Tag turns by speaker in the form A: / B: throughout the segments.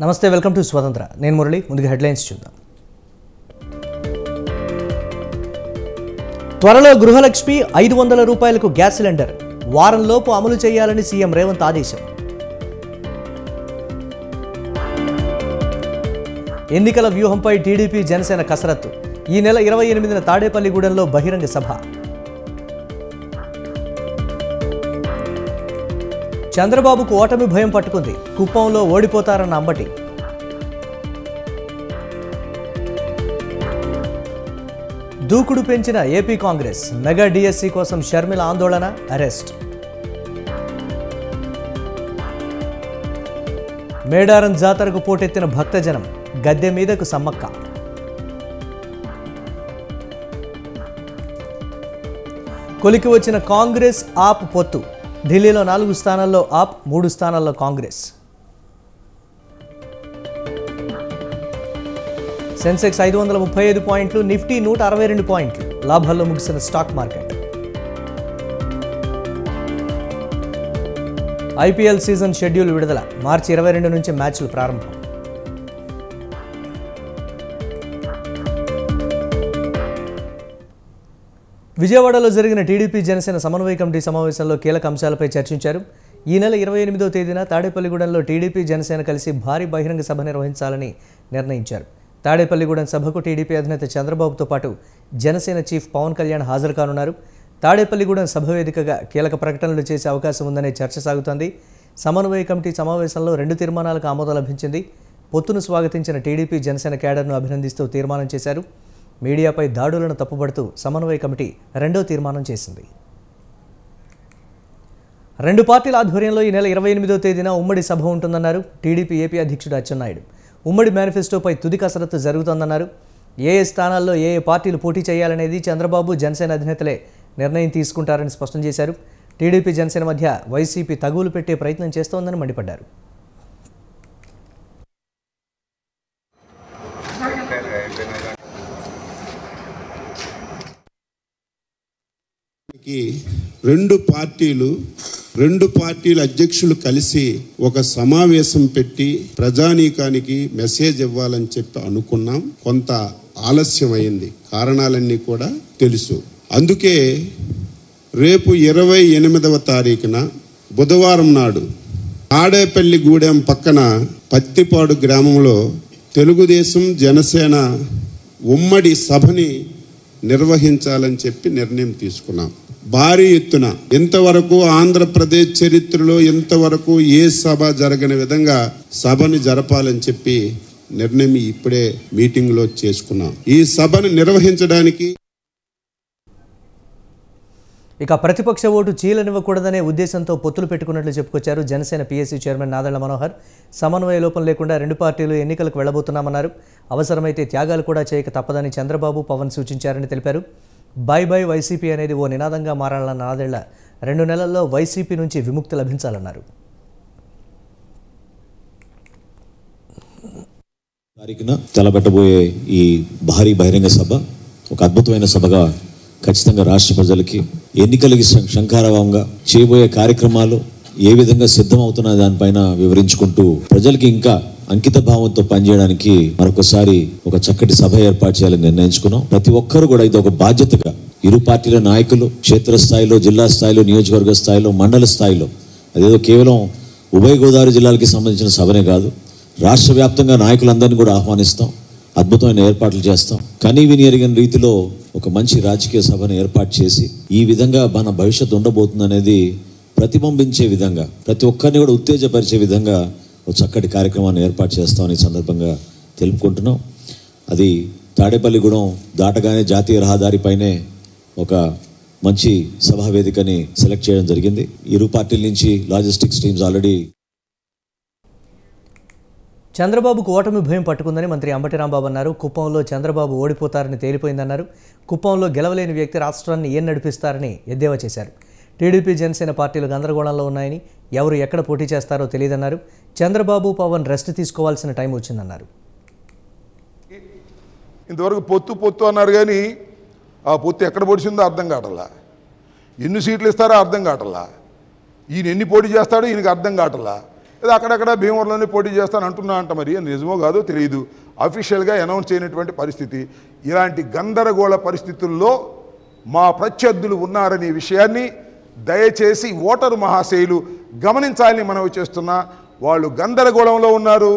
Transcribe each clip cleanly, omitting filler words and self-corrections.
A: నమస్తే, welcome to స్వతంత్ర. నేను మురళి. ముందుగా హెడ్లైన్స్ చూద్దాం. త్వరలో గృహలక్ష్మి 500 రూపాయలకు గ్యాస్ సిలిండర్ వారంలోపు అమలు చేయాలని సీఎం రేవంత్ ఆదేశం. ఎన్నికల వ్యూహంపై టీడీపీ జనసేన కసరత్తు. ఈ నెల 28న తాడేపల్లిగూడెంలో బహిరంగ సభ. చంద్రబాబుకు ఓటమి భయం పట్టుకుంది. కుప్పంలో ఓడిపోతారన్న అంబటి. దూకుడు పెంచిన ఏపీ కాంగ్రెస్. మెగా డిఎస్సి కోసం షర్మిల ఆందోళన, అరెస్ట్. మేడారం జాతరకు పోటెత్తిన భక్తజనం. గద్దె మీదకు సమ్మక్క. కొలికి వచ్చిన కాంగ్రెస్ ఆప్ పొత్తు. ఢిల్లీలో 4 స్థానాల్లో ఆప్, 3 స్థానాల్లో కాంగ్రెస్. సెన్సెక్స్ 535 పాయింట్లు, నిఫ్టీ 162 పాయింట్లు. లాభాల్లో ముగిసిన stock market. IPL season schedule విడుదల. మార్చి 22 నుంచి మ్యాచ్లు ప్రారంభం. విజయవాడలో జరిగిన టీడీపీ జనసేన సమన్వయ కమిటీ సమావేశంలో కీలక అంశాలపై చర్చించారు. ఈ నెల 28వ తేదీన తాడేపల్లిగూడెంలో టీడీపీ జనసేన కలిసి భారీ బహిరంగ సభ నిర్వహించాలని నిర్ణయించారు. తాడేపల్లిగూడెం సభకు టీడీపీ అధినేత చంద్రబాబుతో పాటు జనసేన చీఫ్ పవన్ కళ్యాణ్ హాజరు కానున్నారు. తాడేపల్లిగూడెం సభ వేదికగా కీలక ప్రకటనలు చేసే అవకాశం ఉందనే చర్చ సాగుతోంది. సమన్వయ కమిటీ సమావేశంలో 2 తీర్మానాలకు ఆమోదం లభించింది. పొత్తును స్వాగతించిన టీడీపీ జనసేన క్యాడర్ను అభినందిస్తూ తీర్మానం చేశారు. మీడియాపై దాడులను తప్పుపడుతూ సమన్వయ కమిటీ 2వ తీర్మానం చేసింది. 2 పార్టీల ఆధ్వర్యంలో ఈ నెల 28వ తేదీన ఉమ్మడి సభ ఉంటుందన్నారు టీడీపీ ఏపీ అధ్యక్షుడు అచ్చెన్నాయుడు. ఉమ్మడి మేనిఫెస్టోపై తుది కసరత్తు జరుగుతోందన్నారు. ఏ స్థానాల్లో ఏ పార్టీలు పోటీ చేయాలనేది చంద్రబాబు జనసేన అధినేతలే నిర్ణయం తీసుకుంటారని స్పష్టం చేశారు. టీడీపీ జనసేన మధ్య వైసీపీ తగులు పెట్టే ప్రయత్నం చేస్తోందని మండిపడ్డారు.
B: రెండు పార్టీల అధ్యక్షులు కలిసి ఒక సమావేశం పెట్టి ప్రజానీకానికి మెసేజ్ ఇవ్వాలని చెప్పి అనుకున్నాం. కొంత ఆలస్యం అయింది. కారణాలన్నీ కూడా తెలుసు. అందుకే రేపు 28వ తారీఖున బుధవారం నాడు తాడేపల్లిగూడెం పక్కన పత్తిపాడు గ్రామంలో తెలుగుదేశం జనసేన ఉమ్మడి సభని నిర్వహించాలని చెప్పి నిర్ణయం తీసుకున్నాం. భారీ ఎత్తున ఇంతవరకు ఆంధ్రప్రదేశ్ చరిత్రలో ఇంతవరకు ఏ సభ జరగని విధంగా సభని జరపాలని చెప్పి నిర్ణయం ఇప్పుడే మీటింగ్లో చేసుకున్నాం. ఈ సభను నిర్వహించడానికి
A: ఇక ప్రతిపక్ష ఓటు చీలనివ్వకూడదనే ఉద్దేశంతో పొత్తులు పెట్టుకున్నట్లు చెప్పుకొచ్చారు జనసేన పీఎస్సీ చైర్మన్ నాదెళ్ల మనోహర్. సమన్వయ లోపం లేకుండా 2 పార్టీలు ఎన్నికలకు వెళ్లబోతున్నామన్నారు. అవసరమైతే త్యాగాలు కూడా చేయక తప్పదని చంద్రబాబు, పవన్ సూచించారని తెలిపారు. బై బై వైసీపీ అనేది ఓ నినాదంగా మారాలన్న నాదెళ్ల 2 నెలల్లో వైసీపీ నుంచి విముక్తి లభించాలన్నారు.
C: తారీఖున తలపెట్టబోయే ఈ భారీ బహిరంగ సభ ఒక అద్భుతమైన సభగా ఖచ్చితంగా రాష్ట్ర ప్రజలకి ఎన్నికలకి శంఖారావంగా చేయబోయే కార్యక్రమాలు ఏ విధంగా సిద్ధమవుతున్న దానిపైన వివరించుకుంటూ ప్రజలకి ఇంకా అంకిత భావంతో పనిచేయడానికి మరొకసారి ఒక చక్కటి సభ ఏర్పాటు చేయాలని నిర్ణయించుకున్నాం. ప్రతి ఒక్కరు కూడా ఇది ఒక బాధ్యతగా ఇరు పార్టీల నాయకులు క్షేత్రస్థాయిలో, జిల్లా స్థాయిలో, నియోజకవర్గ స్థాయిలో, మండల స్థాయిలో, అదేదో కేవలం ఉభయ గోదావరి జిల్లాలకి సంబంధించిన సభనే కాదు, రాష్ట్ర వ్యాప్తంగా నాయకులందరినీ కూడా ఆహ్వానిస్తాం. అద్భుతమైన ఏర్పాట్లు చేస్తాం. కనీ విని ఎరిగిన రీతిలో ఒక మంచి రాజకీయ సభను ఏర్పాటు చేసి ఈ విధంగా మన భవిష్యత్తు ఉండబోతుందనేది ప్రతిబింబించే విధంగా, ప్రతి ఒక్కరిని కూడా ఉత్తేజపరిచే విధంగా ఒక చక్కటి కార్యక్రమాన్ని ఏర్పాటు చేస్తామని సందర్భంగా తెలుపుకుంటున్నాం. అది తాడేపల్లిగూడెం దాటగానే జాతీయ రహదారిపైనే ఒక మంచి సభా వేదికని సెలెక్ట్ చేయడం జరిగింది. ఇరు పార్టీల నుంచి లాజిస్టిక్స్ టీమ్స్ ఆల్రెడీ.
A: చంద్రబాబుకు ఓటమి భయం పట్టుకుందని మంత్రి అంబటి రాంబాబు అన్నారు. కుప్పంలో చంద్రబాబు ఓడిపోతారని తేలిపోయిందన్నారు. కుప్పంలో గెలవలేని వ్యక్తి రాష్ట్రాన్ని ఏం నడిపిస్తారని ఎద్దేవా చేశారు. టీడీపీ జనసేన పార్టీలు గందరగోళంలో ఉన్నాయని, ఎవరు ఎక్కడ పోటీ చేస్తారో తెలియదన్నారు. చంద్రబాబు, పవన్ రెస్ట్ తీసుకోవాల్సిన టైం వచ్చిందన్నారు.
D: ఇంతవరకు పొత్తు అన్నారు కానీ ఆ పొత్తు ఎక్కడ పొడిచిందో అర్థం కావట్లా. ఎన్ని సీట్లు ఇస్తారో అర్థం కావట్లా. ఈయన ఎన్ని పోటీ చేస్తాడో ఈయనకి అర్థం కావట్లా. లేదా అక్కడక్కడ భీమవరంలోనే పోటీ చేస్తాను అంటున్నా అంట. మరి నిజమో కాదో తెలియదు, అఫీషియల్గా అనౌన్స్ చేయనటువంటి పరిస్థితి. ఇలాంటి గందరగోళ పరిస్థితుల్లో మా ప్రత్యర్థులు ఉన్నారనే విషయాన్ని దయచేసి ఓటరు మహాశయులు గమనించాలని మనవి చేస్తున్నా. వాళ్ళు గందరగోళంలో ఉన్నారు,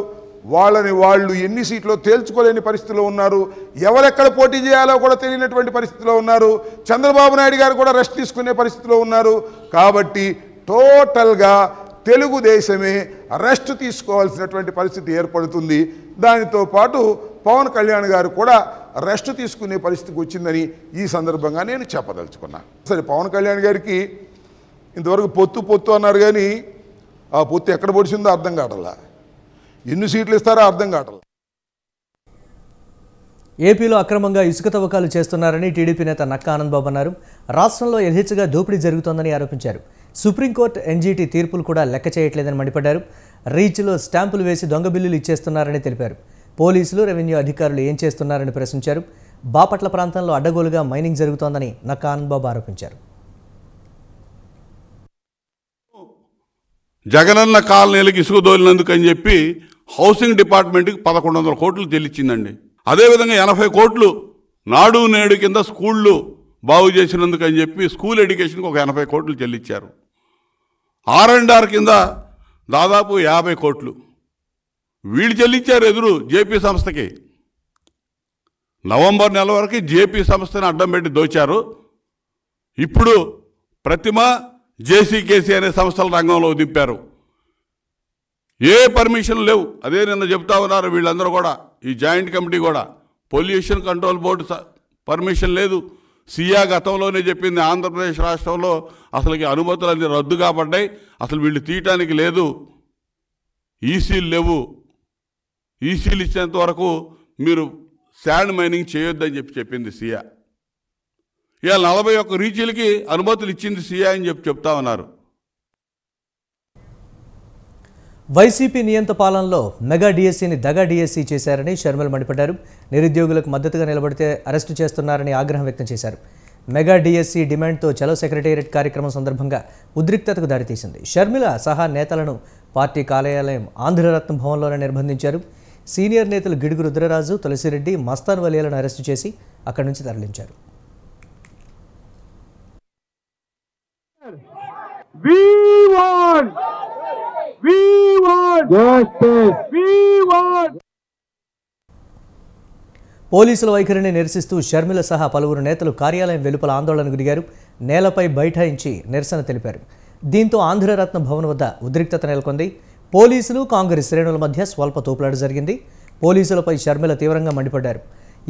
D: వాళ్ళు ఎన్ని సీట్లో తేల్చుకోలేని పరిస్థితిలో ఉన్నారు, ఎవరెక్కడ పోటీ చేయాలో కూడా తెలియనటువంటి పరిస్థితిలో ఉన్నారు. చంద్రబాబు నాయుడు గారు కూడా రెస్ట్ తీసుకునే పరిస్థితిలో ఉన్నారు. కాబట్టి టోటల్గా తెలుగుదేశమే రెస్ట్ తీసుకోవాల్సినటువంటి పరిస్థితి ఏర్పడుతుంది. దానితో పాటు పవన్ కళ్యాణ్ గారు కూడా రెస్ట్ తీసుకునే పరిస్థితికి వచ్చిందని ఈ సందర్భంగా నేను చెప్పదలుచుకున్నా. సరే, పవన్ కళ్యాణ్ గారికి ఇంతవరకు పొత్తు అన్నారు, కానీ ఆ పొత్తు ఎక్కడ పొడిచిందో అర్థం కావట్లా, ఎన్ని సీట్లు ఇస్తారో అర్థం కావట్లా.
A: ఏపీలో అక్రమంగా ఇసుక తవ్వకాలు చేస్తున్నారని టీడీపీ నేత నక్కా ఆనందబాబు అన్నారు. రాష్ట్రంలో యథేచ్ఛగా దోపిడీ జరుగుతోందని ఆరోపించారు. సుప్రీంకోర్టు ఎన్జీటీ తీర్పులు కూడా లెక్క చేయట్లేదని మండిపడ్డారు. రీచ్లో స్టాంపులు వేసి దొంగ బిల్లులు ఇచ్చేస్తున్నారని తెలిపారు. పోలీసులు, రెవెన్యూ అధికారులు ఏం చేస్తున్నారని ప్రశ్నించారు. బాపట్ల ప్రాంతంలో అడ్డగోలుగా మైనింగ్ జరుగుతోందని నక్కా ఆనందబాబు ఆరోపించారు.
E: జగనన్న కాలనీలకు ఇసుక దోలినందుకని చెప్పి హౌసింగ్ డిపార్ట్మెంట్కి 1100 కోట్లు చెల్లించిందండి. అదేవిధంగా 80 కోట్లు నాడు నేడు కింద స్కూళ్ళు బాగు చేసినందుకని చెప్పి స్కూల్ ఎడ్యుకేషన్కి ఒక 80 కోట్లు చెల్లించారు. R&R కింద దాదాపు 50 కోట్లు వీళ్ళు చెల్లించారు ఎదురు జేపీ సంస్థకి. నవంబర్ నెల వరకు జేపీ సంస్థని అడ్డం పెట్టి దోచారు. ఇప్పుడు ప్రతిమ, జేసీకేసీ అనే సంస్థల రంగంలో దింపారు. ఏ పర్మిషన్ లేవు. అదే నిన్న చెప్తా ఉన్నారు వీళ్ళందరూ కూడా, ఈ జాయింట్ కమిటీ కూడా. పొల్యూషన్ కంట్రోల్ బోర్డు పర్మిషన్ లేదు. సియా గతంలోనే చెప్పింది ఆంధ్రప్రదేశ్ రాష్ట్రంలో అసలుకి అనుమతులన్నీ రద్దు కాబడ్డాయి, అసలు వీళ్ళు తీయటానికి లేదు, ఈసీలు లేవు, ఈసీలు ఇచ్చేంత వరకు మీరు శాండ్ మైనింగ్ చేయొద్దని చెప్పింది సియా. ఇవాళ 41 రీచీలకి అనుమతులు ఇచ్చింది సియా అని చెప్తా ఉన్నారు.
A: వైసీపీ నియంత పాలనలో మెగా డిఎస్సీని దగా డిఎస్సీ చేశారని షర్మిల మండిపడ్డారు. నిరుద్యోగులకు మద్దతుగా నిలబడితే అరెస్టు చేస్తున్నారని ఆగ్రహం వ్యక్తం చేశారు. మెగా డిఎస్సీ డిమాండ్తో చలో సెక్రటేరియట్ కార్యక్రమం సందర్భంగా ఉద్రిక్తతకు దారితీసింది. షర్మిల సహా నేతలను పార్టీ కార్యాలయం ఆంధ్రరత్న భవన్లోనే నిర్బంధించారు. సీనియర్ నేతలు గిడుగు రుద్రరాజు, తులసిరెడ్డి, మస్తాన్ వలియాలను అరెస్టు చేసి అక్కడి నుంచి తరలించారు. పోలీసుల వైఖరిని నిరసిస్తూ షర్మిల సహా పలువురు నేతలు కార్యాలయం వెలుపల ఆందోళనకు దిగారు. నేలపై బైఠాయించి నిరసన తెలిపారు. దీంతో ఆంధ్రరత్న భవన్ వద్ద ఉద్రిక్తత నెలకొంది. పోలీసులు, కాంగ్రెస్ శ్రేణుల మధ్య స్వల్ప తోపులాట జరిగింది. పోలీసులపై షర్మిల తీవ్రంగా మండిపడ్డారు.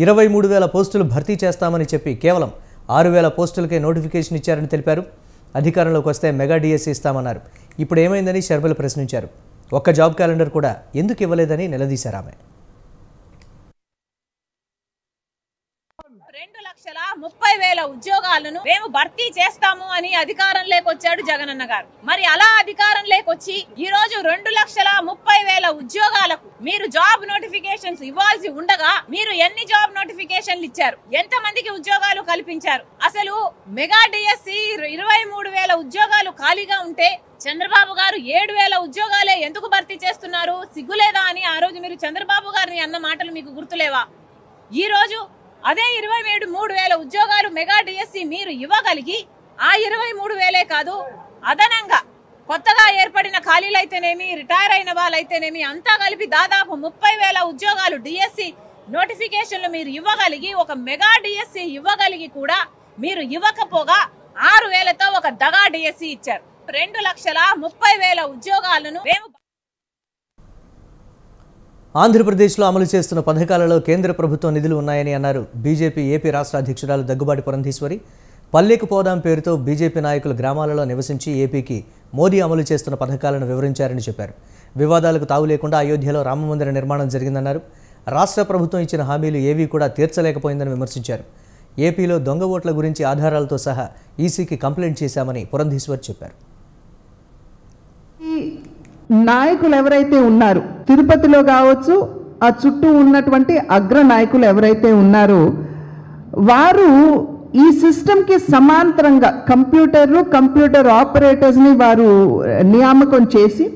A: 23,000 పోస్టులు భర్తీ చేస్తామని చెప్పి కేవలం 6,000 పోస్టులకే నోటిఫికేషన్ ఇచ్చారని తెలిపారు. అధికారంలోకి వస్తే మెగా డిఎస్సీ ఇస్తామన్నారు. ఇప్పుడు ఏమైందని షర్మిల ప్రశ్నించారు. ఒక్క జాబ్ క్యాలెండర్ కూడా ఎందుకు ఇవ్వలేదని నిలదీశారు ఆమె.
F: 2,30,000 ఉద్యోగాలను మేము భర్తీ చేస్తాము అని అధికారంలోకి వచ్చాడు జగనన్న గారు. మరి అలా అధికారంలోకి వచ్చి ఈ రోజు 2,30,000 ఉద్యోగాలకు మీరు జాబ్ నోటిఫికేషన్స్ ఇవ్వాల్సి ఉండగా మీరు ఎన్ని జాబ్ నోటిఫికేషన్లు ఇచ్చారు? ఎంత మందికి ఉద్యోగాలు కల్పించారు? అసలు మెగా డిఎస్సీ 23,000 ఉద్యోగాలు ఖాళీగా ఉంటే చంద్రబాబు గారు 7,000 ఉద్యోగాలే ఎందుకు భర్తీ చేస్తున్నారు? సిగ్గులేదా అని ఆ రోజు మీరు చంద్రబాబు గారిని అన్న మాటలు మీకు గుర్తులేవా? ఈ రోజు అదే 23,000 ఉద్యోగాలు మెగా డిఎస్సీ మీరు ఇవ్వగలిగి ఆ 23,000 కాదు, అదనంగా కొత్తగా ఏర్పడిన ఖాళీలైతేనేమి, రిటైర్ అయిన వాళ్ళైతేనేమి అంతా కలిపి దాదాపు 30,000 ఉద్యోగాలు డిఎస్సీ నోటిఫికేషన్లు మీరు ఇవ్వగలిగి, ఒక మెగా డిఎస్సీ ఇవ్వగలిగి కూడా మీరు ఇవ్వకపోగా 6,000తో ఒక దగా డిఎస్సీ ఇచ్చారు. 2,30,000 ఉద్యోగాలను మేము
A: ఆంధ్రప్రదేశ్లో అమలు చేస్తున్న పథకాలలో కేంద్ర ప్రభుత్వం నిధులు ఉన్నాయని అన్నారు బీజేపీ ఏపీ రాష్ట్ర అధ్యక్షురాలు దగ్గుబాటి పురంధేశ్వరి. పల్లెకు పోదాం పేరుతో బీజేపీ నాయకులు గ్రామాలలో నివసించి ఏపీకి మోదీ అమలు చేస్తున్న పథకాలను వివరించారని చెప్పారు. వివాదాలకు తావు లేకుండా అయోధ్యలో రామమందిర నిర్మాణం జరిగిందన్నారు. రాష్ట్ర ప్రభుత్వం ఇచ్చిన హామీలు ఏవీ కూడా తీర్చలేకపోయిందని విమర్శించారు. ఏపీలో దొంగ ఓట్ల గురించి ఆధారాలతో సహా ఈసీకి కంప్లైంట్ చేశామని పురంధేశ్వర్ చెప్పారు.
G: నాయకులు ఎవరైతే ఉన్నారు, తిరుపతిలో కావచ్చు, ఆ చుట్టూ ఉన్నటువంటి అగ్ర నాయకులు ఎవరైతే ఉన్నారో వారు ఈ సిస్టమ్కి సమాంతరంగా కంప్యూటర్ ఆపరేటర్స్ని వారు నియామకం చేసి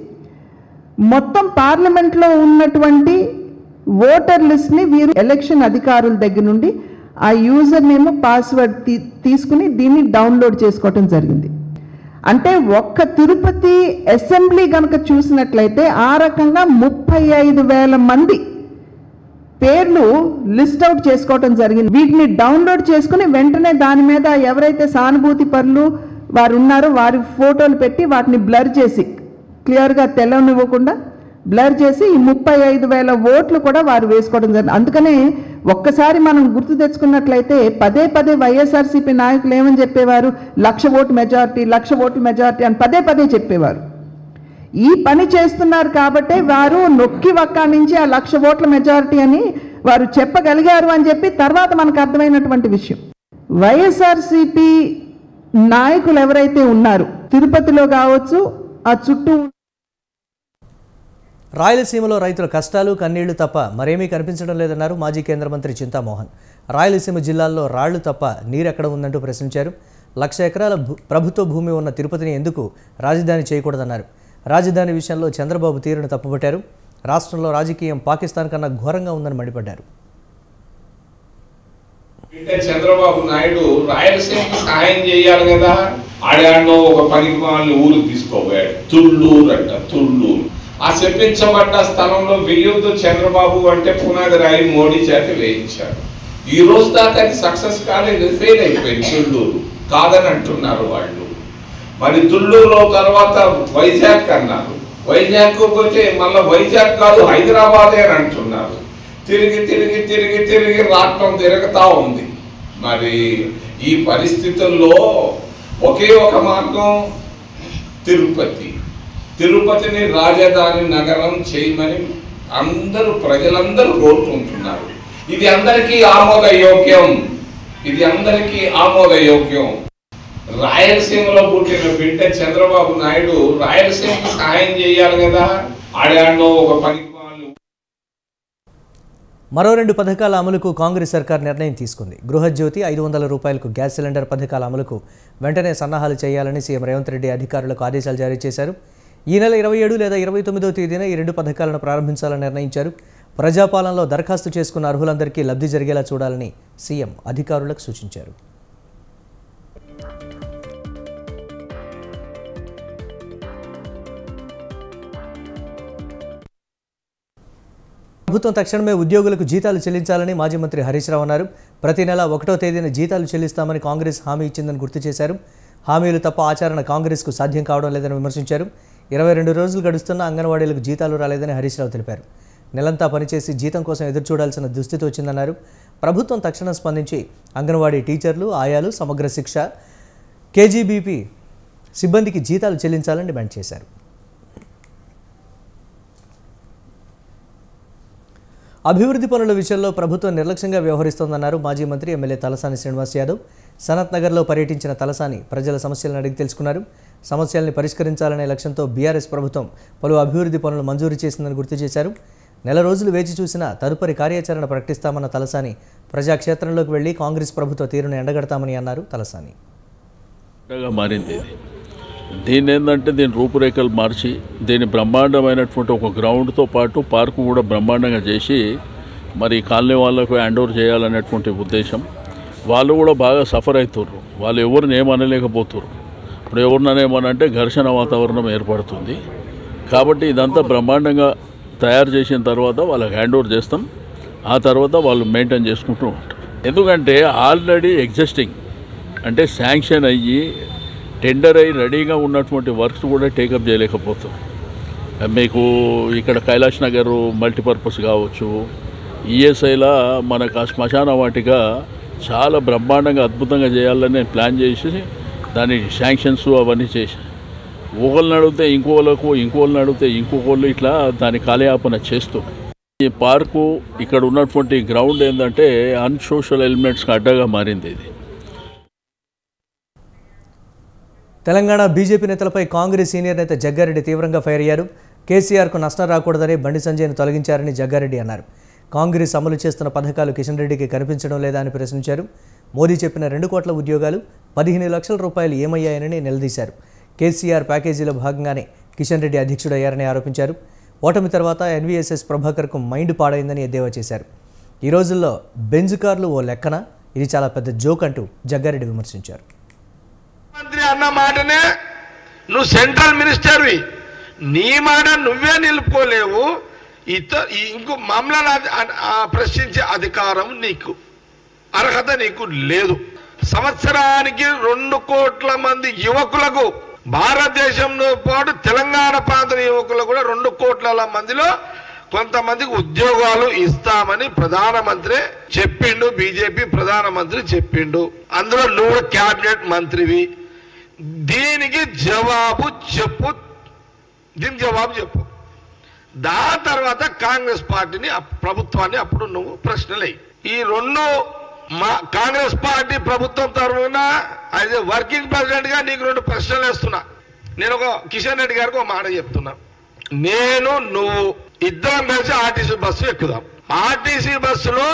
G: మొత్తం పార్లమెంట్లో ఉన్నటువంటి ఓటర్ లిస్ట్ని వీరు ఎలక్షన్ అధికారుల దగ్గర నుండి ఆ యూజర్ నేమ్ పాస్వర్డ్ తీసుకుని దీన్ని డౌన్లోడ్ చేసుకోవటం జరిగింది. అంటే ఒక్క తిరుపతి అసెంబ్లీ కనుక చూసినట్లయితే ఆ రకంగా 35,000 మంది పేర్లు లిస్ట్ అవుట్ చేసుకోవటం జరిగింది. వీటిని డౌన్లోడ్ చేసుకుని వెంటనే దాని మీద ఎవరైతే సానుభూతి పరులు వారు ఉన్నారో వారి ఫోటోలు పెట్టి వాటిని బ్లర్ చేసి క్లియర్గా తెల్లనివ్వకుండా బ్లర్ చేసి ఈ 35,000 ఓట్లు కూడా వారు వేసుకోవడం జరిగింది. అందుకనే ఒక్కసారి మనం గుర్తు తెచ్చుకున్నట్లయితే పదే పదే వైఎస్ఆర్సీపీ నాయకులు ఏమని చెప్పేవారు, 1,00,000 ఓటు మెజారిటీ 1,00,000 ఓటు మెజారిటీ అని పదే పదే చెప్పేవారు. ఈ పని చేస్తున్నారు కాబట్టే వారు నొక్కి ఒక్క నుంచి ఆ 1,00,000 ఓట్ల మెజారిటీ అని వారు చెప్పగలిగారు అని చెప్పి తర్వాత మనకు అర్థమైనటువంటి విషయం. వైఎస్ఆర్సీపీ నాయకులు ఎవరైతే ఉన్నారు తిరుపతిలో కావచ్చు ఆ చుట్టూ
A: రాయలసీమలో రైతుల కష్టాలు కన్నీళ్లు తప్ప మరేమీ కనిపించడం లేదన్నారు మాజీ కేంద్ర మంత్రి చింతామోహన్. రాయలసీమ జిల్లాల్లో రాళ్లు తప్ప నీరెక్కడ ఉందంటూ ప్రశ్నించారు. 1,00,000 ఎకరాల ప్రభుత్వ భూమి ఉన్న తిరుపతిని ఎందుకు రాజధాని చేయకూడదన్నారు. రాజధాని విషయంలో చంద్రబాబు తీరును తప్పుపట్టారు. రాష్ట్రంలో రాజకీయం పాకిస్తాన్ కన్నా ఘోరంగా ఉందని మండిపడ్డారు.
H: చంద్రబాబు నాయుడు రాయలసీమకి సహాయం చేయాలి కదా, ఆడాడో ఒక పనికి వాళ్ళని ఊరు తీసుకోబోయాడు. తుళ్ళూరు అంట, తుళ్ళూరు. ఆ చెప్పించబడ్డ స్థలంలో వెయ్యొద్దు చంద్రబాబు అంటే పునాది రాయి మోడీ చేత వేయించాడు. ఈ రోజు దాకా అది సక్సెస్ కాలేదు, ఫెయిల్ అయిపోయింది. తుళ్ళూరు కాదని అంటున్నారు వాళ్ళు. మరి తుళ్ళూరులో తర్వాత వైజాగ్ అన్నారు. వైజాగ్ పోతే మళ్ళీ వైజాగ్ కాదు హైదరాబాదే అని అంటున్నారు. తిరిగి తిరిగి తిరిగి తిరిగి రాష్ట్రం తిరుగుతూ ఉంది. మరి ఈ పరిస్థితుల్లో ఒకే ఒక మార్గం తిరుపతి. తిరుపతిని రాజధాని నగరం చేయమని ప్రజలందరూ కోరుకుంటున్నారు. ఇది అందరికీ ఆమోదయోగ్యం. ఇది అందరికీ ఆమోదయోగ్యం. రాయలసీమలో పుట్టిన బిడ్డ చంద్రబాబు నాయుడు రాయలసీమకి సహాయం చేయాలి కదా, ఆడాడో ఒక పని.
A: మరో 2 పథకాల అమలుకు కాంగ్రెస్ సర్కార్ నిర్ణయం తీసుకుంది. గృహజ్యోతి 500 రూపాయలకు గ్యాస్ సిలిండర్ పథకాల అమలుకు వెంటనే సన్నాహాలు చేయాలని సీఎం రేవంత్ రెడ్డి అధికారులకు ఆదేశాలు జారీ చేశారు. ఈ నెల 27 లేదా 29వ తేదీన ఈ 2 పథకాలను ప్రారంభించాలని నిర్ణయించారు. ప్రజాపాలనలో దరఖాస్తు చేసుకున్న అర్హులందరికీ లబ్ధి జరిగేలా చూడాలని సీఎం అధికారులకు సూచించారు. ప్రభుత్వం తక్షణమే ఉద్యోగులకు జీతాలు చెల్లించాలని మాజీ మంత్రి హరీష్ రావు అన్నారు. ప్రతి నెల 1వ తేదీన జీతాలు చెల్లిస్తామని కాంగ్రెస్ హామీ ఇచ్చిందని గుర్తు చేశారు. హామీలు తప్ప ఆచరణ కాంగ్రెస్కు సాధ్యం కావడం లేదని విమర్శించారు. 22 రోజులు గడుస్తున్న అంగన్వాడీలకు జీతాలు రాలేదని హరీష్ రావు తెలిపారు. నెలంతా పనిచేసి జీతం కోసం ఎదురు చూడాల్సిన దుస్థితి వచ్చిందన్నారు. ప్రభుత్వం తక్షణం స్పందించి అంగన్వాడీ టీచర్లు, ఆయాలు, సమగ్ర శిక్ష, కేజీబీపీ సిబ్బందికి జీతాలు చెల్లించాలని డిమాండ్ చేశారు. అభివృద్ధి పనుల విషయంలో ప్రభుత్వం నిర్లక్ష్యంగా వ్యవహరిస్తోందన్నారు మాజీ మంత్రి ఎమ్మెల్యే తలసాని శ్రీనివాస్ యాదవ్. సనత్ నగర్లో పర్యటించిన తలసాని ప్రజల సమస్యలను అడిగి తెలుసుకున్నారు. సమస్యల్ని పరిష్కరించాలనే లక్ష్యంతో బీఆర్ఎస్ ప్రభుత్వం పలు అభివృద్ధి పనులు మంజూరు చేసిందని గుర్తు చేశారు. నెల రోజులు వేచి చూసినా తదుపరి కార్యాచరణ ప్రకటిస్తామన్న తలసాని ప్రజాక్షేత్రంలోకి వెళ్లి కాంగ్రెస్ ప్రభుత్వ తీరును ఎండగడతామని అన్నారు తలసాని.
I: మారింది దీన్ని ఏంటంటే దీని రూపురేఖలు మార్చి దీన్ని బ్రహ్మాండమైనటువంటి ఒక గ్రౌండ్తో పాటు పార్కు కూడా బ్రహ్మాండంగా చేసి మరి కాలనీ వాళ్ళకు హ్యాండ్ ఓవర్ చేయాలనేటువంటి ఉద్దేశం. వాళ్ళు కూడా బాగా సఫర్ అవుతుర్రు. వాళ్ళు ఎవరిని ఏమనలేకపోతుర్రు. ఇప్పుడు ఎవరిననేమనంటే ఘర్షణ వాతావరణం ఏర్పడుతుంది. కాబట్టి ఇదంతా బ్రహ్మాండంగా తయారు చేసిన తర్వాత వాళ్ళకి హ్యాండ్ ఓవర్ చేస్తాం. ఆ తర్వాత వాళ్ళు మెయింటైన్ చేసుకుంటూ ఉంటారు. ఎందుకంటే ఆల్రెడీ ఎగ్జిస్టింగ్ అంటే శాంక్షన్ అయ్యి టెండర్ అయ్యి రెడీగా ఉన్నటువంటి వర్క్స్ కూడా టేకప్ చేయలేకపోతాం. మీకు ఇక్కడ కైలాష్ నగర్ మల్టీపర్పస్ కావచ్చు, ఈఎస్ఐలా మనకు ఆ శ్మశాన వాటిక చాలా బ్రహ్మాండంగా అద్భుతంగా చేయాలని నేను ప్లాన్ చేసి దాని శాంక్షన్స్ అవన్నీ చేసి ఒకళ్ళని అడిగితే ఇంకోళ్ళని అడిగితే ఇంకొకళ్ళు ఇట్లా దాని కాలయాపన చేస్తూ ఈ పార్కు ఇక్కడ ఉన్నటువంటి గ్రౌండ్ ఏంటంటే అన్సోషల్ ఎలిమెంట్స్కి అడ్డగా మారింది. ఇది
A: తెలంగాణ బీజేపీ నేతలపై కాంగ్రెస్ సీనియర్ నేత జగ్గారెడ్డి తీవ్రంగా ఫైర్ అయ్యారు. కేసీఆర్కు నష్టం రాకూడదని బండి సంజయ్ను తొలగించారని జగ్గారెడ్డి అన్నారు. కాంగ్రెస్ అమలు చేస్తున్న పథకాలు కిషన్ రెడ్డికి కనిపించడం లేదా అని ప్రశ్నించారు. మోదీ చెప్పిన 2 కోట్ల ఉద్యోగాలు 15 లక్షల రూపాయలు ఏమయ్యాయని నిలదీశారు. కేసీఆర్ ప్యాకేజీలో భాగంగానే కిషన్ రెడ్డి అధ్యక్షుడయ్యారని ఆరోపించారు. ఓటమి తర్వాత ఎన్వీఎస్ఎస్ ప్రభాకర్కు మైండ్ పాడైందని ఎద్దేవా చేశారు. ఈ రోజుల్లో బెంజ్ కార్లు ఓ లెక్కన, ఇది చాలా పెద్ద జోక్ అంటూ జగ్గారెడ్డి విమర్శించారు.
J: మంత్రి అన్న మాటనే నువ్వు సెంట్రల్ మినిస్టర్వి, నీ మాట నువ్వే నిలుపుకోలేవు, ఇంకో మమ్మల్ని ప్రశ్నించే అధికారం నీకు, అర్హత నీకు లేదు. సంవత్సరానికి 2 కోట్ల మంది యువకులకు, భారతదేశంలో పాటు తెలంగాణ ప్రాంత యువకులకు కూడా 2 కోట్ల మందిలో కొంతమందికి ఉద్యోగాలు ఇస్తామని ప్రధానమంత్రి చెప్పిండు, బీజేపీ ప్రధానమంత్రి చెప్పిండు. అందులో నువ్వు క్యాబినెట్ మంత్రివి. దీనికి జవాబు చెప్పు, దాని తర్వాత కాంగ్రెస్ పార్టీని, ప్రభుత్వాన్ని అప్పుడు నువ్వు ప్రశ్నలే. ఈ 2 కాంగ్రెస్ పార్టీ ప్రభుత్వం తరఫున యాజ్ ఏ వర్కింగ్ ప్రెసిడెంట్ గా నీకు 2 ప్రశ్నలు వేస్తున్నా. నేను ఒక కిషన్ రెడ్డి గారికి ఒక మాట చెప్తున్నా. నేను నువ్వు ఇద్దరం కలిసి ఆర్టీసీ బస్సు ఎక్కుదాం. ఆర్టీసీ బస్సులో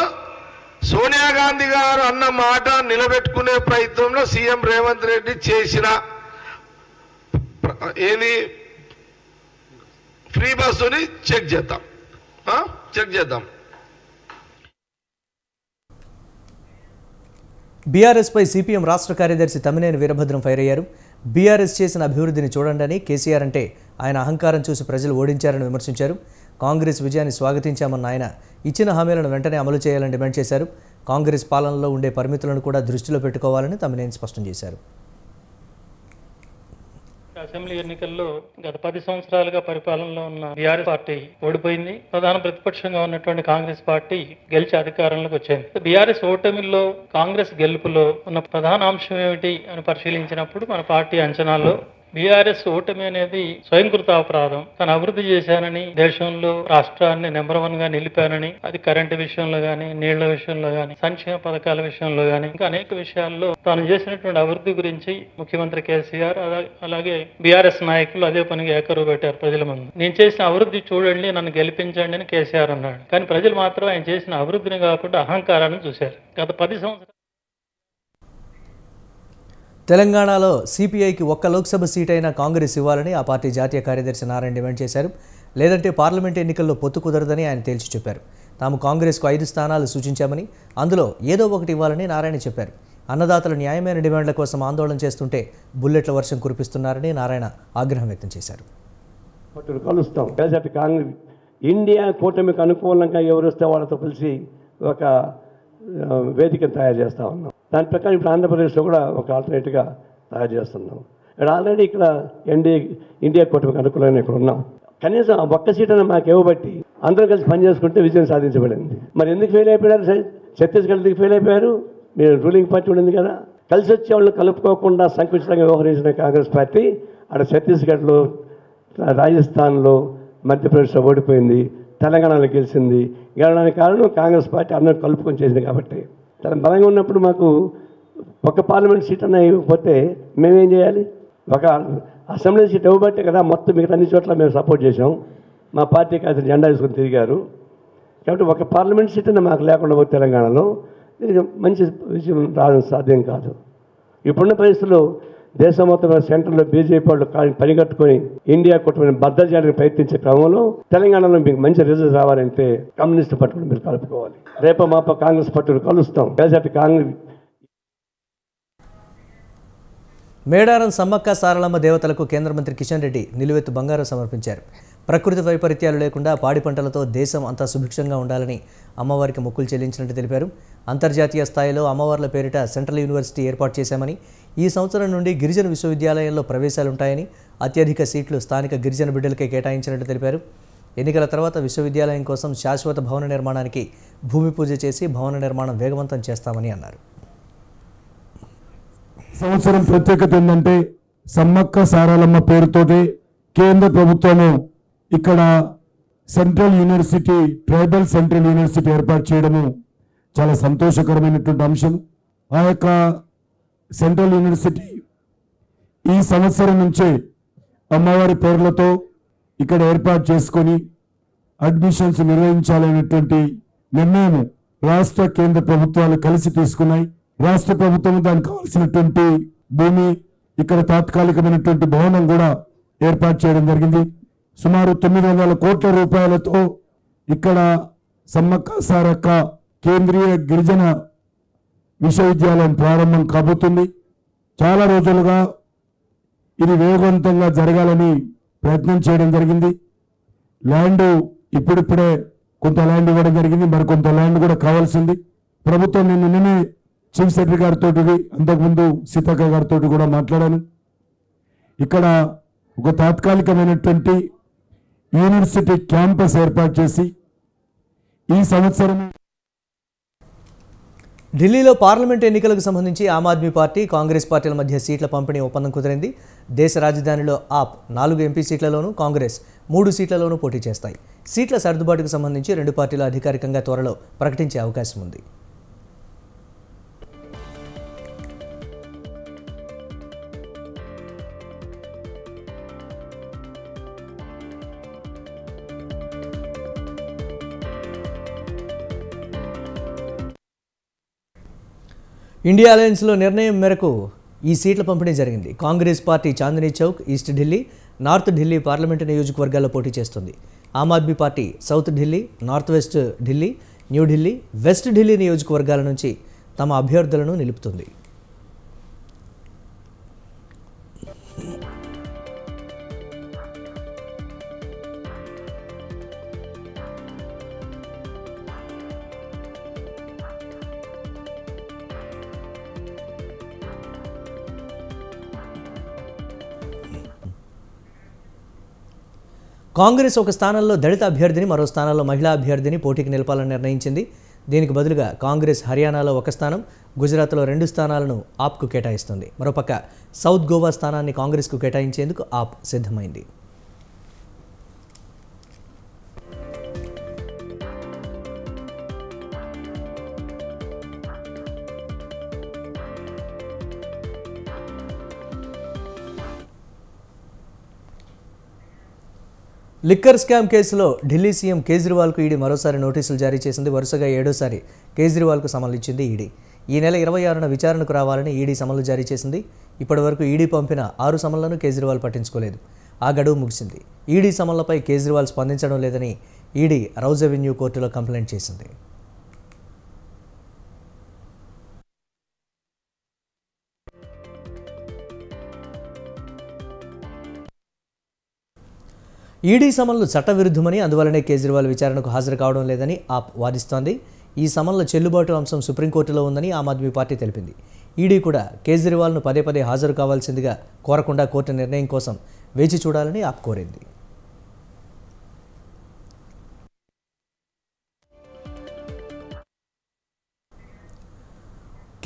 J: సోనియా గాంధీ గారు అన్న మాట నిలబెట్టుకునే ప్రయత్నంలో సీఎం రేవంత్ రెడ్డి చేసిన ఏది ఫ్రీ బస్సుని చెక్ చేద్దాం.
A: బీఆర్ఎస్పై సిపిఎం రాష్ట్ర కార్యదర్శి తమ్మినేని వీరభద్రం ఫైర్ అయ్యారు. బీఆర్ఎస్ చేసిన అభివృద్ధిని చూడండి, కేసీఆర్ అంటే ఆయన అహంకారం చూసి ప్రజలు ఓడించారని విమర్శించారు. కాంగ్రెస్ విజయాన్ని స్వాగతించామన్న ఆయన ఇచ్చిన హామీలను వెంటనే అమలు చేయాలని డిమాండ్ చేశారు. కాంగ్రెస్ పాలనలో ఉండే పరిమితులను కూడా దృష్టిలో పెట్టుకోవాలని తమ్మినేని స్పష్టం చేశారు.
K: అసెంబ్లీ ఎన్నికల్లో గత 10 సంవత్సరాలుగా పరిపాలనలో ఉన్న బీఆర్ఎస్ పార్టీ ఓడిపోయింది. ప్రధాన ప్రతిపక్షంగా ఉన్నటువంటి కాంగ్రెస్ పార్టీ గెలిచి అధికారంలోకి వచ్చింది. బీఆర్ఎస్ ఓటమిలో కాంగ్రెస్ గెలుపులో ఉన్న ప్రధాన అంశం ఏమిటి అని పరిశీలించినప్పుడు మన పార్టీ అంచనాల్లో బీఆర్ఎస్ ఓటమి అనేది స్వయంకృత అపరాధం. తను అభివృద్ధి చేశానని, దేశంలో రాష్ట్రాన్ని నెంబర్ 1 గా నిలిపానని, అది కరెంటు విషయంలో గానీ, నీళ్ల విషయంలో గానీ, సంక్షేమ పథకాల విషయంలో గానీ, ఇంకా అనేక విషయాల్లో తాను చేసినటువంటి అభివృద్ధి గురించి ముఖ్యమంత్రి కేసీఆర్ అలాగే బీఆర్ఎస్ నాయకులు అదే పనిగా ఏకరువు పెట్టారు ప్రజల ముందు. నేను చేసిన అభివృద్ధి చూడండి, నన్ను గెలిపించండి అని కేసీఆర్ అన్నాడు. కానీ ప్రజలు మాత్రం ఆయన చేసిన అభివృద్ధిని కాకుండా అహంకారాన్ని చూశారు. గత 10 సంవత్సరాలు
A: తెలంగాణలో సిపిఐకి 1 లోక్సభ సీట్ అయినా కాంగ్రెస్ ఇవ్వాలని ఆ పార్టీ జాతీయ కార్యదర్శి నారాయణ డిమాండ్ చేశారు. లేదంటే పార్లమెంట్ ఎన్నికల్లో పొత్తు కుదరదని ఆయన తేల్చి చెప్పారు. తాము కాంగ్రెస్కు 5 స్థానాలు సూచించామని, అందులో ఏదో ఒకటి ఇవ్వాలని నారాయణ చెప్పారు. అన్నదాతలు న్యాయమైన డిమాండ్ల కోసం ఆందోళన చేస్తుంటే బుల్లెట్ల వర్షం కురిపిస్తున్నారని నారాయణ ఆగ్రహం వ్యక్తం చేశారు.
L: ఇండియా కూటమికి అనుకూలంగా ఎవరు వస్తే వాళ్ళతో కలిసి ఒక వేదికను తయారు చేస్తూ ఉన్నాం. దాని ప్రకారం ఇప్పుడు ఆంధ్రప్రదేశ్లో కూడా ఒక ఆల్టర్నేట్గా తయారు చేస్తున్నాం. ఇక్కడ ఆల్రెడీ ఇక్కడ ఇండియా కూటమికి అనుకూలంగా ఇక్కడ ఉన్నాం. కనీసం 1 సీట్ అయినా మాకు ఇవ్వబట్టి అందరూ కలిసి పనిచేసుకుంటే విజయం సాధించబడింది. మరి ఎందుకు ఫెయిల్ అయిపోయారు? ఛత్తీస్గఢ్ ఎందుకు ఫెయిల్ అయిపోయారు? మీరు రూలింగ్ పార్టీ ఉండింది కదా. కలిసి వచ్చే వాళ్ళని కలుపుకోకుండా సంకుచితంగా వ్యవహరించిన కాంగ్రెస్ పార్టీ అక్కడ ఛత్తీస్గఢ్లో, రాజస్థాన్లో, మధ్యప్రదేశ్లో ఓడిపోయింది, తెలంగాణలో గెలిచింది. గెలవడానికి కారణం కాంగ్రెస్ పార్టీ అందరూ కలుపుకొని చేసింది. కాబట్టి తన బలంగా ఉన్నప్పుడు మాకు 1 పార్లమెంట్ సీట్ అన్నా ఇవ్వకపోతే మేమేం చేయాలి? 1 అసెంబ్లీ సీట్ ఇవ్వబట్టే కదా మొత్తం మిగతా అన్ని చోట్ల మేము సపోర్ట్ చేసాం. మా పార్టీకి అతను జెండా తీసుకొని తిరిగారు. కాబట్టి 1 పార్లమెంట్ సీట్ అన్నా మాకు లేకుండా పోతే తెలంగాణలో దీనికి మంచి విషయం రావడం సాధ్యం కాదు. ఇప్పుడున్న పరిస్థితుల్లో దేశం మొత్తం సెంట్రల్లో బీజేపీ వాళ్ళు పనిగట్టుకొని ఇండియా కూటమిని బద్దలు చేయడానికి ప్రయత్నించే క్రమంలో తెలంగాణలో మీకు మంచి రిజల్ట్ రావాలంటే కమ్యూనిస్ట్ పార్టీని మీరు కలుపుకోవాలి. రేపు మాప కాంగ్రెస్ పార్టీని కలుస్తాం. కాంగ్రెస్
A: మేడారం సమ్మక్క సారలమ్మ దేవతలకు కేంద్ర మంత్రి కిషన్ రెడ్డి నిలువెత్తు బంగారం సమర్పించారు. ప్రకృతి వైపరీత్యాలు లేకుండా పాడి పంటలతో దేశం అంతా సుభిక్షంగా ఉండాలని అమ్మవారికి మొక్కులు చెల్లించినట్టు తెలిపారు. అంతర్జాతీయ స్థాయిలో అమ్మవార్ల పేరిట సెంట్రల్ యూనివర్సిటీ ఏర్పాటు చేశామని, ఈ సంవత్సరం నుండి గిరిజన విశ్వవిద్యాలయాల్లో ప్రవేశాలుంటాయని, అత్యధిక సీట్లు స్థానిక గిరిజన బిడ్డలకే కేటాయించినట్టు తెలిపారు. ఎన్నికల తర్వాత విశ్వవిద్యాలయం కోసం శాశ్వత భవన నిర్మాణానికి భూమి పూజ చేసి భవన నిర్మాణం వేగవంతం చేస్తామని అన్నారు.
M: సంవత్సరం ప్రత్యేకత ఏంటంటే సమ్మక్క సారలమ్మ పేరుతోటి కేంద్ర ప్రభుత్వము ఇక్కడ central university, tribal central university ఏర్పాటు చేయడము చాలా సంతోషకరమైనటువంటి అంశం. ఆ యొక్క సెంట్రల్ యూనివర్సిటీ ఈ సంవత్సరం నుంచే అమ్మవారి పేర్లతో ఇక్కడ ఏర్పాటు చేసుకొని అడ్మిషన్స్ నిర్వహించాలనేటువంటి నిర్ణయం రాష్ట్ర కేంద్ర ప్రభుత్వాలు కలిసి తీసుకున్నాయి. రాష్ట్ర ప్రభుత్వం దానికి కావాల్సినటువంటి భూమి, ఇక్కడ తాత్కాలికమైనటువంటి భవనం కూడా ఏర్పాటు చేయడం జరిగింది. సుమారు 900 కోట్ల రూపాయలతో ఇక్కడ సమ్మక్క సారక్క కేంద్రీయ గిరిజన విశ్వవిద్యాలయం ప్రారంభం కాబోతుంది. చాలా రోజులుగా ఇది వేగవంతంగా జరగాలని ప్రయత్నం చేయడం జరిగింది. ల్యాండ్ ఇప్పుడిప్పుడే కొంత ల్యాండ్ ఇవ్వడం జరిగింది, మరికొంత ల్యాండ్ కూడా కావాల్సింది. ప్రభుత్వం నిన్ననే చీఫ్ సెక్రటరీ గారితో, అంతకుముందు సీతక్క గారితో కూడా మాట్లాడాను. ఇక్కడ ఒక తాత్కాలికమైనటువంటి యూనివర్సిటీ క్యాంపస్ ఏర్పాటు చేసి ఈ సంవత్సరం
A: ఢిల్లీలో పార్లమెంట్ ఎన్నికలకు సంబంధించి ఆమ్ ఆద్మీ పార్టీ, కాంగ్రెస్ పార్టీల మధ్య సీట్ల పంపిణీ ఒప్పందం కుదిరింది. దేశ రాజధానిలో ఆప్ 4 ఎంపీ సీట్లలోనూ, కాంగ్రెస్ 3 సీట్లలోనూ పోటీ చేస్తాయి. సీట్ల సర్దుబాటుకు సంబంధించి 2 పార్టీలు అధికారికంగా త్వరలో ప్రకటించే అవకాశం ఉంది. ఇండియా అలయన్స్లో నిర్ణయం మేరకు ఈ సీట్ల పంపిణీ జరిగింది. Congress party Chandni Chowk, east Delhi, north Delhi parliament నియోజకవర్గాల్లో పోటీ చేస్తుంది. Aam Aadmi party south Delhi, north west Delhi, New Delhi, west Delhi నియోజకవర్గాల నుంచి తమ అభ్యర్థులను నిలుపుతుంది. కాంగ్రెస్ ఒక స్థానంలో దళిత అభ్యర్థిని, మరో స్థానంలో మహిళా అభ్యర్థిని పోటీకి నిలపాలని నిర్ణయించింది. దీనికి బదులుగా కాంగ్రెస్ హర్యానాలో 1 స్థానం, గుజరాత్లో 2 స్థానాలను ఆప్కు కేటాయిస్తుంది. మరోపక్క సౌత్ గోవా స్థానాన్ని కాంగ్రెస్కు కేటాయించేందుకు ఆప్ సిద్ధమైంది. లిక్కర్ స్కామ్ కేసులో ఢిల్లీ సీఎం కేజ్రీవాల్కు ఈడీ మరోసారి నోటీసులు జారీ చేసింది. వరుసగా 7వ కేజ్రీవాల్కు సమన్లు ఇచ్చింది ఈడీ. ఈ నెల 26న విచారణకు రావాలని ఈడీ సమన్లు జారీ చేసింది. ఇప్పటివరకు ఈడీ పంపిన 6 సమన్లను కేజ్రీవాల్ పట్టించుకోలేదు. ఆ గడువు ముగిసింది. ఈడీ సమన్లపై కేజ్రీవాల్ స్పందించడం లేదని ఈడీ రౌజ్ అవెన్యూ కోర్టులో కంప్లైంట్ చేసింది. ఈడీ సమన్లు చట్టవిరుద్ధమని, అందువల్లనే కేజ్రీవాల్ విచారణకు హాజరు కావడం లేదని ఆప్ వాదిస్తోంది. ఈ సమన్ల చెల్లుబాటు అంశం సుప్రీంకోర్టులో ఉందని ఆమ్ ఆద్మీ పార్టీ తెలిపింది. ఈడీ కూడా కేజ్రీవాల్ను పదే హాజరు కావాల్సిందిగా కోరకుండా కోర్టు నిర్ణయం కోసం వేచి చూడాలని ఆప్ కోరింది.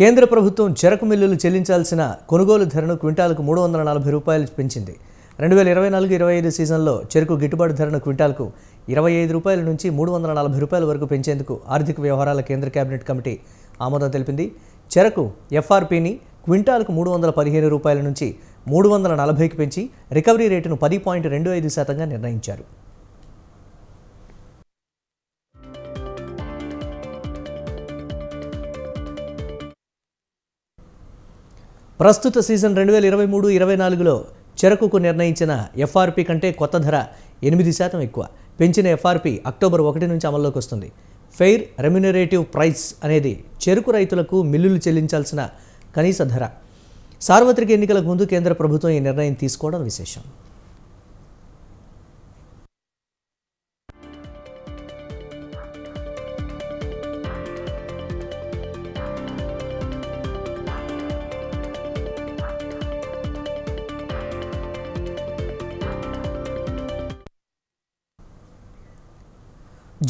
A: కేంద్ర ప్రభుత్వం చెరకు మిల్లులు చెల్లించాల్సిన కొనుగోలు ధరను క్వింటాలకు 340 రూపాయలు పెంచింది. 2024-25 సీజన్లో చెరకు గిట్టుబాటు ధరను క్వింటాల్కు 25 రూపాయల నుంచి 340 రూపాయల వరకు పెంచేందుకు ఆర్థిక వ్యవహారాల కేంద్ర కేబినెట్ కమిటీ ఆమోదం తెలిపింది. చెరకు ఎఫ్ఆర్పీని క్వింటాల్కు 315 రూపాయల నుంచి 340కి పెంచి రికవరీ రేటును 10.25%గా నిర్ణయించారు. ప్రస్తుత సీజన్ 2023-24లో చెరకుకు నిర్ణయించిన ఎఫ్ఆర్పీ కంటే కొత్త ధర 8% ఎక్కువ. పెంచిన ఎఫ్ఆర్పీ అక్టోబర్ 1 నుంచి అమల్లోకి వస్తుంది. ఫెయిర్ రెమ్యునరేటివ్ ప్రైస్ అనేది చెరకు రైతులకు మిల్లులు చెల్లించాల్సిన కనీస ధర. సార్వత్రిక ఎన్నికలకు ముందు కేంద్ర ప్రభుత్వం ఈ నిర్ణయం తీసుకోవడం విశేషం.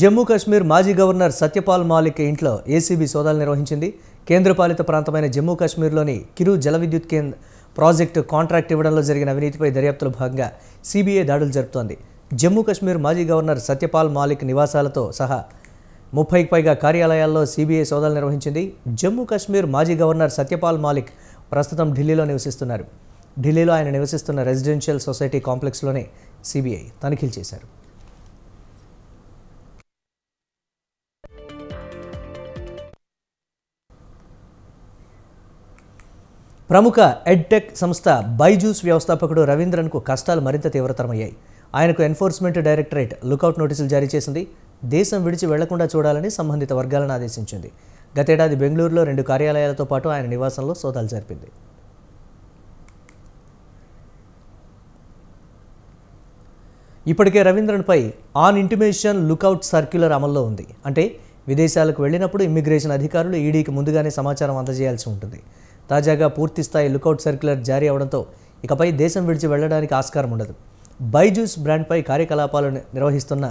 A: జమ్మూ కాశ్మీర్ మాజీ గవర్నర్ సత్యపాల్ మాలిక్ ఇంట్లో ఏసీబీ సోదాలు నిర్వహించింది. కేంద్రపాలిత ప్రాంతమైన జమ్మూ కాశ్మీర్లోని కిరు జల విద్యుత్ ప్రాజెక్టు కాంట్రాక్ట్ ఇవ్వడంలో జరిగిన అవినీతిపై దర్యాప్తులో భాగంగా సిబిఐ దాడులు జరుపుతోంది. జమ్మూ కాశ్మీర్ మాజీ గవర్నర్ సత్యపాల్ మాలిక్ నివాసాలతో సహా 30కి పైగా కార్యాలయాల్లో సిబిఐ సోదాలు నిర్వహించింది. జమ్మూ కాశ్మీర్ మాజీ గవర్నర్ సత్యపాల్ మాలిక్ ప్రస్తుతం ఢిల్లీలో నివసిస్తున్నారు. ఢిల్లీలో ఆయన నివసిస్తున్న రెసిడెన్షియల్ సొసైటీ కాంప్లెక్స్లోనే సిబిఐ తనిఖీలు చేశారు. ప్రముఖ ఎడ్టెక్ సంస్థ బైజూస్ వ్యవస్థాపకుడు రవీంద్రన్కు కష్టాలు మరింత తీవ్రతరమయ్యాయి. ఆయనకు ఎన్ఫోర్స్మెంట్ డైరెక్టరేట్ లుకౌట్ నోటీసులు జారీ చేసింది. దేశం విడిచి వెళ్లకుండా చూడాలని సంబంధిత వర్గాలను ఆదేశించింది. గతేడాది బెంగళూరులో 2 కార్యాలయాలతో పాటు ఆయన నివాసంలో సోదాలు జరిపింది. ఇప్పటికే రవీంద్రన్పై ఆన్ ఇంటిమేషన్ లుకౌట్ సర్క్యులర్ అమల్లో ఉంది. అంటే విదేశాలకు వెళ్ళినప్పుడు ఇమ్మిగ్రేషన్ అధికారులు ఈడీకి ముందుగానే సమాచారం అందజేయాల్సి ఉంటుంది. తాజాగా పూర్తిస్థాయి లుకౌట్ సర్క్యులర్ జారీ అవడంతో ఇకపై దేశం విడిచి వెళ్లడానికి ఆస్కారం ఉండదు. బైజూస్ బ్రాండ్పై కార్యకలాపాలు నిర్వహిస్తున్న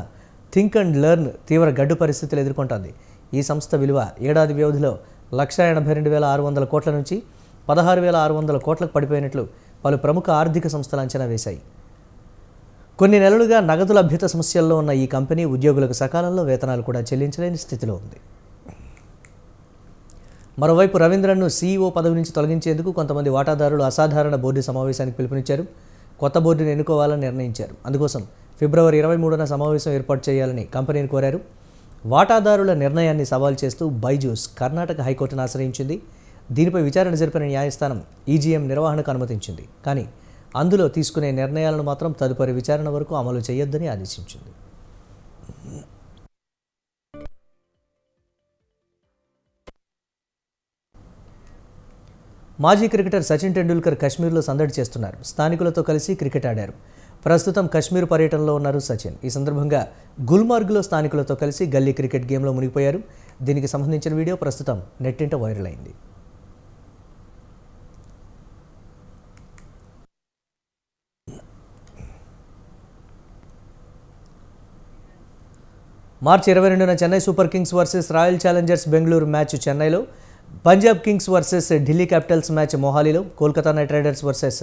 A: థింక్ అండ్ లెర్న్ తీవ్ర గడ్డు పరిస్థితులు ఎదుర్కొంటోంది. ఈ సంస్థ విలువ ఏడాది వ్యవధిలో 1,82,600 కోట్ల నుంచి 16,600 కోట్లకు పడిపోయినట్లు పలు ప్రముఖ ఆర్థిక సంస్థలు అంచనా వేశాయి. కొన్ని నెలలుగా నగదు లభ్యత సమస్యల్లో ఉన్న ఈ కంపెనీ ఉద్యోగులకు సకాలంలో వేతనాలు కూడా చెల్లించలేని స్థితిలో ఉంది. మరోవైపు రవీంద్రన్ను సీఈఓ పదవి నుంచి తొలగించేందుకు కొంతమంది వాటాదారులు అసాధారణ బోర్డు సమావేశానికి పిలుపునిచ్చారు. కొత్త బోర్డును ఎన్నుకోవాలని నిర్ణయించారు. అందుకోసం ఫిబ్రవరి 23న సమావేశం ఏర్పాటు చేయాలని కంపెనీని కోరారు. వాటాదారుల నిర్ణయాన్ని సవాల్ చేస్తూ బైజూస్ కర్ణాటక హైకోర్టును ఆశ్రయించింది. దీనిపై విచారణ జరిపిన న్యాయస్థానం ఈజీఎం నిర్వహణకు అనుమతించింది. కానీ అందులో తీసుకునే నిర్ణయాలను మాత్రం తదుపరి విచారణ వరకు అమలు చేయొద్దని ఆదేశించింది. మాజీ క్రికెటర్ సచిన్ టెండూల్కర్ కశ్మీర్లో సందడి చేస్తున్నారు. స్థానికులతో కలిసి క్రికెట్ ఆడారు. ప్రస్తుతం కశ్మీర్ పర్యటనలో ఉన్నారు సచిన్. ఈ సందర్భంగా గుల్మార్గ్లో స్థానికులతో కలిసి గల్లీ క్రికెట్ గేమ్లో మునిగిపోయారు. దీనికి సంబంధించిన వీడియో ప్రస్తుతం నెట్టింట వైరల్ అయింది. మార్చి 22న Chennai Super Kings versus Royal Challengers Bengaluru match చెన్నైలో, Punjab Kings versus Delhi Capitals match మొహాలీలో, Kolkata Knight Riders versus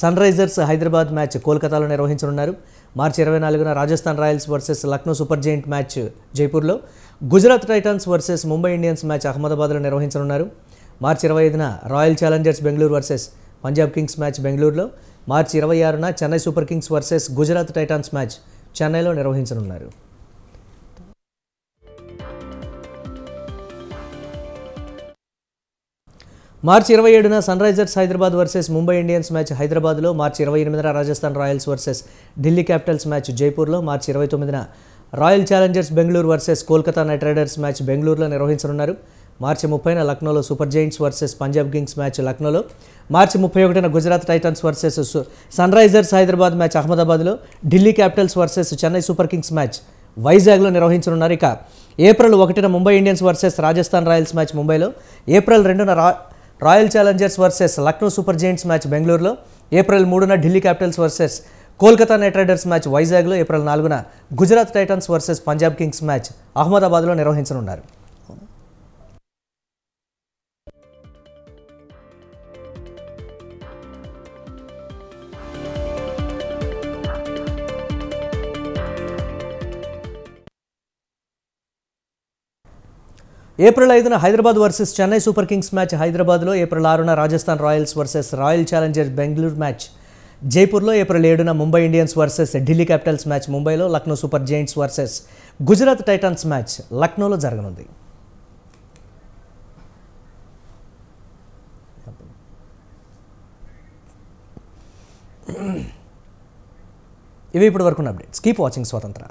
A: Sunrisers Hyderabad match కోల్కతాలో నిర్వహించనున్నారు. మార్చి 24న Rajasthan Royals versus Lucknow Super Giant match జైపూర్లో, Gujarat Titans versus Mumbai Indians match అహ్మదాబాద్లో నిర్వహించనున్నారు. మార్చి 25న Royal Challengers Bengaluru versus Punjab Kings match బెంగళూరులో, మార్చి 26న Chennai Super Kings versus Gujarat Titans match చెన్నైలో నిర్వహించనున్నారు. మార్చి 27న Sunrisers Hyderabad versus Mumbai Indians match హైదరాబాద్లో, మార్చి 28న Rajasthan Royals versus Delhi Capitals match జైపూర్లో, మార్చి 29న Royal Challengers Bengaluru versus Kolkata Knight Riders match బెంగళూరులో నిర్వహించనున్నారు. మార్చి 30న లక్నోలో Super Giants versus Punjab Kings match లక్నోలో, మార్చి 31న Gujarat Titans versus Sunrisers Hyderabad match అహ్మదాబాద్లో, Delhi Capitals versus Chennai Super Kings match వైజాగ్లో నిర్వహించనున్నారు. ఇక ఏప్రిల్ 1న Mumbai Indians versus Rajasthan Royals match ముంబైలో, ఏప్రిల్ 2న Royal Challengers versus Lucknow Super Giants match బెంగళూరులో, ఏప్రిల్ 3న Delhi Capitals versus Kolkata Knight Riders match వైజాగ్లో, ఏప్రిల్ 4న Gujarat Titans versus Punjab Kings match అహ్మదాబాద్లో నిర్వహించనున్నారు. ఏప్రిల్ 5న Hyderabad versus Chennai Super Kings match హైదరాబాద్లో, ఏప్రిల్ 6న Rajasthan Royals versus Royal Challengers Bengaluru match జైపూర్లో, ఏప్రిల్ 7న Mumbai Indians versus Delhi Capitals match ముంబైలో, Lucknow Super Giants versus Gujarat Titans match లక్నోలో జరగనుంది. ఇవి ఇప్పటి వరకున్న అప్డేట్స్. కీప్ వాచింగ్ స్వతంత్ర.